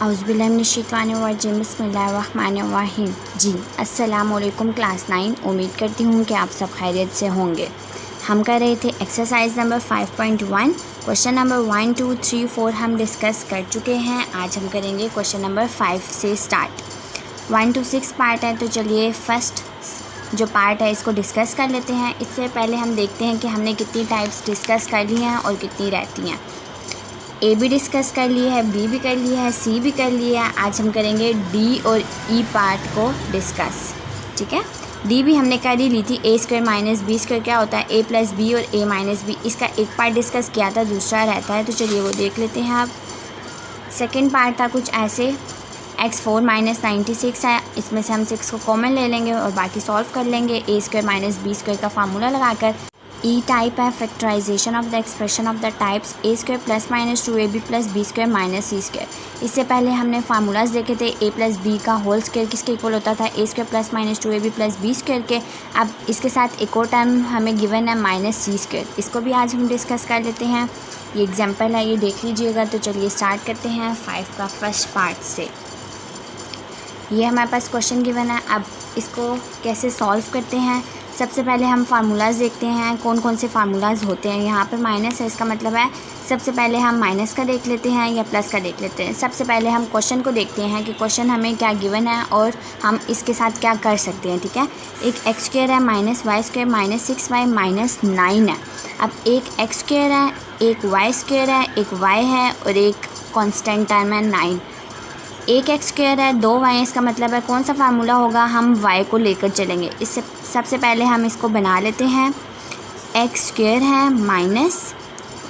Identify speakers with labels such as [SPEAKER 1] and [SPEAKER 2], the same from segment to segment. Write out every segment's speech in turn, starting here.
[SPEAKER 1] औज़ुबिल्लाहिमिनश्शैतानिर्रजीम बिस्मिल्लाहिर्रहमानिर्रहीम। जी अस्सलामुअलैकुम क्लास 9। उम्मीद करती हूँ कि आप सब खैरियत से होंगे। हम कर रहे थे एक्सरसाइज नंबर 5.1। क्वेश्चन नंबर 1, 2, 3, 4 हम डिस्कस कर चुके हैं। आज हम करेंगे क्वेश्चन नंबर 5 से स्टार्ट। 1 to 6 पार्ट है, तो चलिए फर्स्ट जो पार्ट है इसको डिस्कस कर लेते हैं। इससे पहले हम देखते हैं कि हमने कितनी टाइप्स डिस्कस कर ली हैं और कितनी रहती हैं। ए भी डिस्कस कर लिए है, बी भी कर लिया है, सी भी कर लिया है। आज हम करेंगे डी और ई पार्ट को डिस्कस। ठीक है, डी भी हमने कर ही ली थी। ए स्क्वायर माइनस बी स्क्वायर क्या होता है, ए प्लस बी और ए माइनस बी। इसका एक पार्ट डिस्कस किया था, दूसरा रहता है, तो चलिए वो देख लेते हैं। अब सेकेंड पार्ट था कुछ ऐसे, x4 माइनस 96 है, इसमें से हम 6 को कॉमन ले लेंगे और बाकी सॉल्व कर लेंगे A square minus B square का फार्मूला लगाकर। ई टाइप है factorisation of the expression of the types A square plus minus 2ab plus B square minus C square. इससे पहले हमने फार्मूलाज देखे थे। ए प्लस बी का होल स्क्वायर किसके इक्वल होता था, A square plus minus 2ab plus B square के। अब इसके साथ एक और टर्म हमें गिवन है माइनस सी स्क्वायर, इसको भी आज हम डिस्कस कर लेते हैं। ये एग्जाम्पल है, ये देख लीजिएगा। तो चलिए स्टार्ट करते हैं 5 का फर्स्ट पार्ट से। ये हमारे पास क्वेश्चन गिवन है। अब इसको कैसे सॉल्व करते हैं, सबसे पहले हम फार्मूलाज देखते हैं कौन कौन से फार्मूलाज होते हैं। यहाँ पर माइनस है, इसका मतलब है सबसे पहले हम माइनस का देख लेते हैं या प्लस का देख लेते हैं। सबसे पहले हम क्वेश्चन को देखते हैं कि क्वेश्चन हमें क्या गिवन है और हम इसके साथ क्या कर सकते हैं। ठीक है, एक एक्स स्क्वायर है minus y square minus 6y minus 9 है। अब एक एक्स स्क्वायर है, एक वाई स्क्वायर है, एक वाई है और एक कॉन्स्टेंट टर्म है 9। एक एक्स स्क्वायर है, 2y, इसका मतलब है कौन सा फार्मूला होगा, हम y को लेकर चलेंगे। इससे सबसे पहले हम इसको बना लेते हैं। एक्स स्क्वायर है माइनस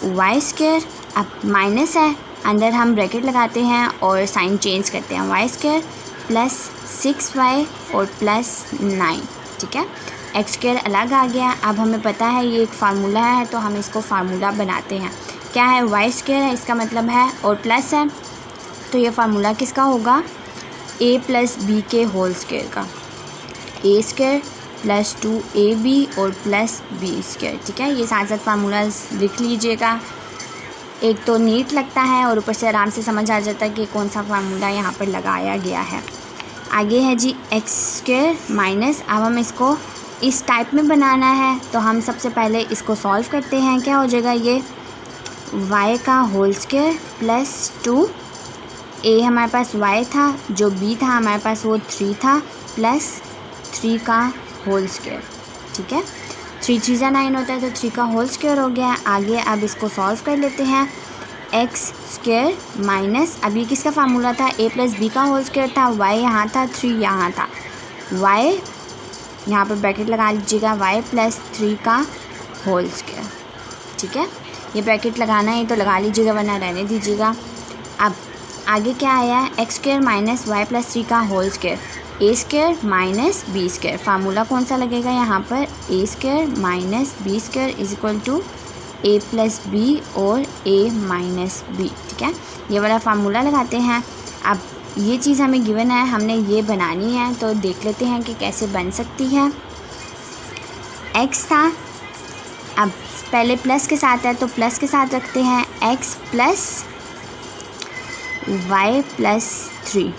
[SPEAKER 1] वाई स्क्वायर, अब माइनस है, अंदर हम ब्रैकेट लगाते हैं और साइन चेंज करते हैं। वाई स्क्वायर प्लस 6y और प्लस 9। ठीक है, एक्स स्क्वायर अलग आ गया। अब हमें पता है ये एक फार्मूला है, तो हम इसको फार्मूला बनाते हैं। क्या है, वाई स्क्वायर है, इसका मतलब है और प्लस है, तो ये फार्मूला किसका होगा, a प्लस बी के होल स्क्वायर का। ए स्क्वायर प्लस 2ab और प्लस बी स्क्वायर। ठीक है, ये साथ साथ फार्मूला लिख लीजिएगा। एक तो नीट लगता है और ऊपर से आराम से समझ आ जाता है कि कौन सा फार्मूला यहाँ पर लगाया गया है। आगे है जी एक्स स्क्वायर माइनस, अब हम इसको इस टाइप में बनाना है, तो हम सबसे पहले इसको सॉल्व करते हैं। क्या हो जाएगा, ये y का होल स्क्वायर प्लस 2, ए हमारे पास y था, जो b था हमारे पास वो 3 था, प्लस 3 का होल स्क्वायर। ठीक है, 3 3 जा 9 होता है, तो 3 का होल स्क्वायर हो गया। आगे अब इसको सॉल्व कर लेते हैं। एक्स स्क्वायर माइनस, अभी किसका फार्मूला था, a प्लस बी का होल स्क्वायर था, y यहाँ था, 3 यहाँ था, y यहाँ पर ब्रैकेट लगा लीजिएगा, y प्लस 3 का होल स्क्वायर। ठीक है, ये ब्रैकेट लगाना है तो लगा लीजिएगा, वरना रहने दीजिएगा। अब आगे क्या आया है, X square minus Y plus 3 का whole square, A square minus B square. Formula कौन सा लगेगा यहाँ पर, A square minus B square is equal to A plus B और ए माइनस बी। ठीक है, ये वाला फार्मूला लगाते हैं। अब ये चीज़ हमें गिवन है, हमने ये बनानी है, तो देख लेते हैं कि कैसे बन सकती है। एक्स था, अब पहले प्लस के साथ है तो प्लस के साथ रखते हैं, एक्स प्लस y प्लस 3,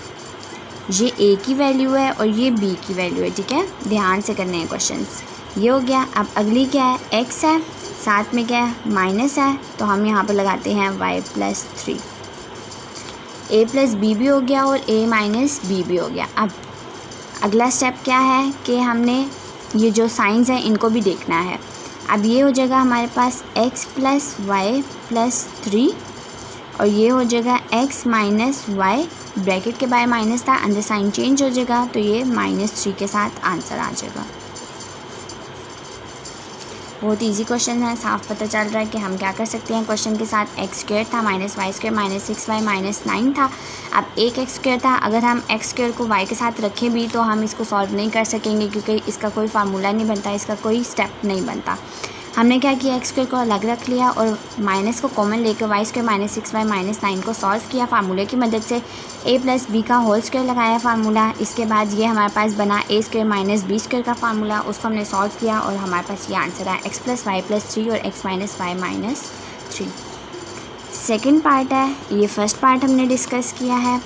[SPEAKER 1] ये a की वैल्यू है और ये b की वैल्यू है। ठीक है, ध्यान से करने हैं क्वेश्चंस। ये हो गया। अब अगली क्या है, x है, साथ में क्या है, माइनस है, तो हम यहाँ पर लगाते हैं y plus 3। a plus b भी हो गया और a माइनस b भी हो गया। अब अगला स्टेप क्या है कि हमने ये जो साइंस हैं इनको भी देखना है। अब ये हो जाएगा हमारे पास x प्लस वाई प्लस 3 और ये हो जाएगा x माइनस वाई, ब्रैकेट के बाहर माइनस था, अंदर साइन चेंज हो जाएगा, तो ये -3 के साथ आंसर आ जाएगा। बहुत इजी क्वेश्चन है, साफ पता चल रहा है कि हम क्या कर सकते हैं। क्वेश्चन के साथ एक्स स्क्वायर था minus y square minus 6y minus 9 था। अब एक एक्स स्क्वायर था, अगर हम एक्स स्क्वायर को y के साथ रखें भी तो हम इसको सॉल्व नहीं कर सकेंगे, क्योंकि इसका कोई फार्मूला नहीं बनता, इसका कोई स्टेप नहीं बनता। हमने क्या किया, एक्स स्क्वायर को अलग रख लिया और माइनस को कॉमन लेकर Y square minus 6y minus 9 को सॉल्व किया फार्मूले की मदद से। a प्लस बी का होल स्क्वायर लगाया फार्मूला। इसके बाद ये हमारे पास बना ए स्क्वायर माइनस बी स्क्वायर का फार्मूला, उसको हमने सॉल्व किया और हमारे पास ये आंसर आया, x प्लस वाई प्लस 3 और x minus y minus 3। Second part है, ये फर्स्ट पार्ट हमने डिस्कस किया है।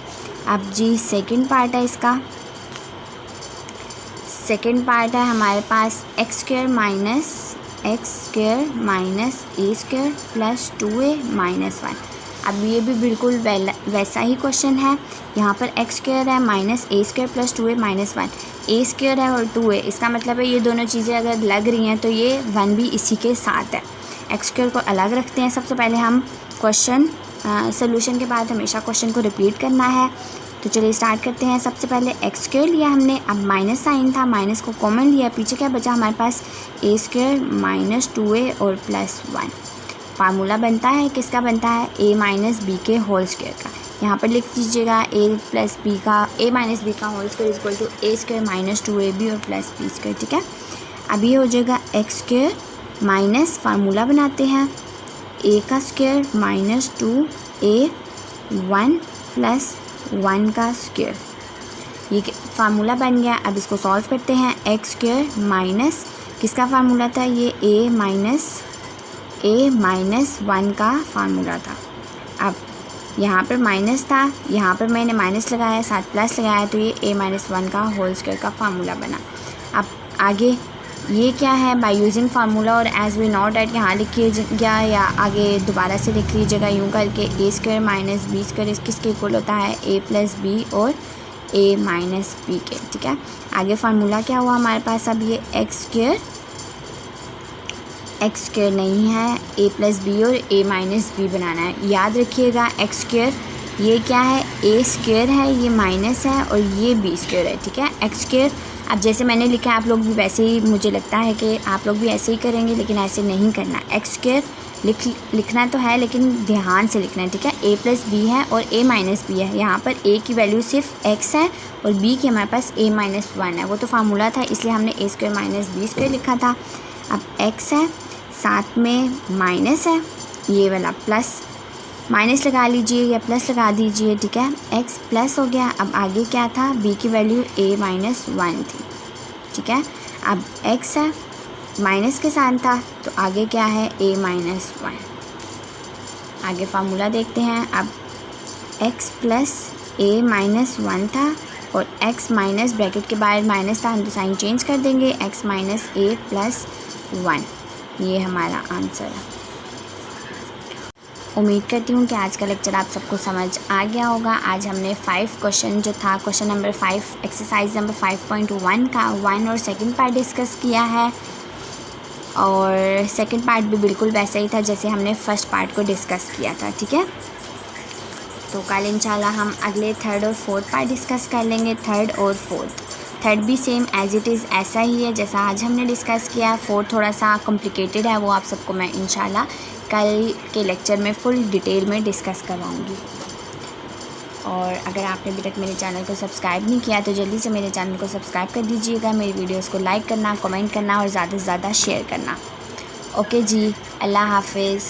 [SPEAKER 1] अब जी सेकंड पार्ट है इसका। सेकंड पार्ट है हमारे पास एक्स स्क्वायर माइनस ए स्क्वायर प्लस 2a माइनस 1। अब ये भी बिल्कुल वैसा ही क्वेश्चन है। यहाँ पर एक्स स्क्वायर है माइनस ए स्क्वायर प्लस 2a माइनस 1। ए स्क्वायर है और 2a, इसका मतलब है ये दोनों चीज़ें अगर लग रही हैं तो ये 1 भी इसी के साथ है। एक्स स्क्वायर को अलग रखते हैं। सबसे पहले हम क्वेश्चन सोल्यूशन के बाद हमेशा क्वेश्चन को रिपीट करना है। तो चलिए स्टार्ट करते हैं। सबसे पहले एक्स स्क्वायर लिया हमने, अब माइनस साइन था, माइनस को कॉमन लिया, पीछे क्या बचा हमारे पास ए स्क्वायर माइनस 2a और प्लस 1। फार्मूला बनता है, किसका बनता है, a माइनस बी के होल स्क्वायर का। यहाँ पर लिख दीजिएगा a माइनस बी का whole square equal to a square minus 2ab और प्लस बी स्क्वायर। ठीक है, अब ये हो जाएगा एक्स स्क्वायर माइनस फार्मूला बनाते हैं a का स्क्वायर माइनस 2a 1 प्लस 1 का स्क्वायर। ये फार्मूला बन गया। अब इसको सॉल्व करते हैं। एक्स स्क्वायर माइनस किसका फार्मूला था, ये a माइनस 1 का फार्मूला था। अब यहाँ पर माइनस था, यहाँ पर मैंने माइनस लगाया, साथ प्लस लगाया, तो ये a माइनस 1 का होल स्क्वायर का फार्मूला बना। अब आगे ये क्या है, बाय यूजिंग फार्मूला और एज वी नॉट एट यहाँ लिखिएगा या आगे दोबारा से लिख लीजिएगा यूँ करके ए स्क्वायर माइनस बी स्क्वायर किसके इक्वल होता है, ए प्लस बी और ए माइनस बी के। ठीक है, आगे फार्मूला क्या हुआ हमारे पास, अब ये एक्स स्क्वायर नहीं है, ए प्लस बी और ए माइनस बी बनाना है। याद रखिएगा एक्स स्क्वायर ये क्या है, ए स्क्वायर है, ये माइनस है और ये बी स्क्वायर है। ठीक है, एक्स स्क्वायर अब जैसे मैंने लिखा है आप लोग भी वैसे ही, मुझे लगता है कि आप लोग भी ऐसे ही करेंगे, लेकिन ऐसे नहीं करना। एक्स स्क्वायर लिखना तो है लेकिन ध्यान से लिखना है। ठीक है, ए प्लस बी है और ए माइनस बी है। यहाँ पर ए की वैल्यू सिर्फ एक्स है और बी की हमारे पास ए माइनस 1 है। वो तो फार्मूला था इसलिए हमने ए स्क्वायर माइनस बी स्क्वायर लिखा था। अब एक्स है, साथ में माइनस है, ये वाला प्लस माइनस लगा लीजिए या प्लस लगा दीजिए। ठीक है, एक्स प्लस हो गया। अब आगे क्या था, बी की वैल्यू ए माइनस 1 थी। ठीक है, अब एक्स है, माइनस के साथ था, तो आगे क्या है, ए माइनस 1। आगे फार्मूला देखते हैं। अब एक्स प्लस ए माइनस 1 था और एक्स माइनस ब्रैकेट के बाहर माइनस था, हम तो साइन चेंज कर देंगे, एक्स माइनस ए प्लस 1। ये हमारा आंसर है। उम्मीद करती हूँ कि आज का लेक्चर आप सबको समझ आ गया होगा। आज हमने 5 क्वेश्चन जो था, क्वेश्चन नंबर 5 एक्सरसाइज नंबर 5.1 का 1 और सेकंड पार्ट डिस्कस किया है और सेकंड पार्ट भी बिल्कुल वैसा ही था जैसे हमने फर्स्ट पार्ट को डिस्कस किया था। ठीक है, तो कल इंशाल्लाह हम अगले थर्ड और फोर्थ पार्ट डिस्कस कर लेंगे। थर्ड भी सेम एज इट इज़ ऐसा ही है जैसा आज हमने डिस्कस किया। फोर्थ थोड़ा सा कॉम्प्लिकेटेड है, वो आप सबको मैं इंशाल्लाह कल के लेक्चर में फुल डिटेल में डिस्कस करवाऊँगी। और अगर आपने अभी तक मेरे चैनल को सब्सक्राइब नहीं किया तो जल्दी से मेरे चैनल को सब्सक्राइब कर दीजिएगा। मेरी वीडियोस को लाइक करना, कमेंट करना और ज़्यादा से ज़्यादा शेयर करना। ओके जी, अल्लाह हाफिज़।